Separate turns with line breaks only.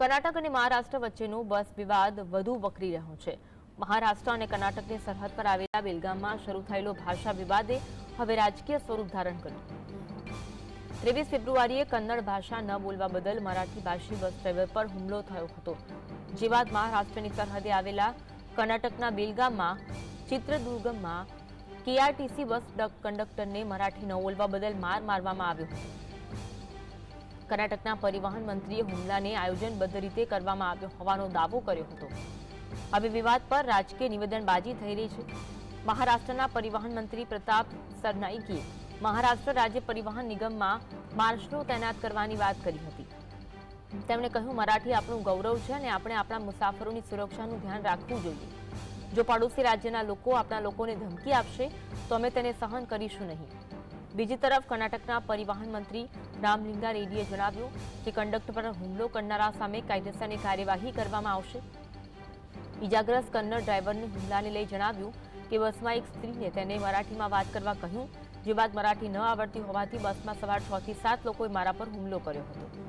કર્ણાટક અને મહારાષ્ટ્ર વચ્ચેનો બસ વિવાદ વધુ વકરી રહ્યો છે। મહારાષ્ટ્ર અને કર્ણાટકની સરહદ પર આવેલા બેલગામમાં શરૂ થયેલો ભાષા વિવાદે હવે રાજકીય સ્વરૂપ ધારણ કર્યું। 23 ફેબ્રુઆરીએ કન્નડ ભાષા ન બોલવા બદલ મરાઠી ભાષી બસ ડ્રાઈવર પર હુમલો થયો હતો। જે બાદ મહારાષ્ટ્રની સરહદે આવેલા કર્ણાટકના બેલગામમાં ચિત્રદુર્ગમાં કેઆરટીસી બસ કંડક્ટરને મરાઠી ન બોલવા બદલ માર મારવામાં આવ્યો હતો। કર્ણાટકના પરિવહન મંત્રીએ હુમલાને આયોજનબદ્ધ રીતે કરવામાં આવ્યો હોવાનો દાવો કર્યો હતો। હવે વિવાદ પર રાજકીય નિવેદનબાજી થઈ રહી છે। મહારાષ્ટ્રના પરિવહન મંત્રી પ્રતાપ સરનાઈકે મહારાષ્ટ્ર રાજ્ય પરિવહન નિગમમાં માર્શલો તૈનાત કરવાની વાત કરી હતી। તેમણે કહ્યું, મરાઠી આપણું ગૌરવ છે અને આપણે આપણા મુસાફરોની સુરક્ષાનું ધ્યાન રાખવું જોઈએ। જો પડોશી રાજ્યના લોકો આપણા લોકોને ધમકી આપશે તો અમે તેને સહન કરીશું નહીં। બીજી તરફ કર્ણાટકના પરિવહન મંત્રી રામલિંગા રેડ્ડીએ જણાવ્યું કે કંડક્ટર પર હુમલો કરનારા સામે કાયદેસરની કાર્યવાહી કરવામાં આવશે। ઇજાગ્રસ્ત કન્નડ ડ્રાઈવરને હુમલાને લઈ જણાવ્યું કે બસમાં એક સ્ત્રીને તેને મરાઠીમાં વાત કરવા કહ્યું। જે બાદ મરાઠી ન આવડતી હોવાથી બસમાં સવાર 6 થી 7 લોકોએ મારા પર હુમલો કર્યો હતો।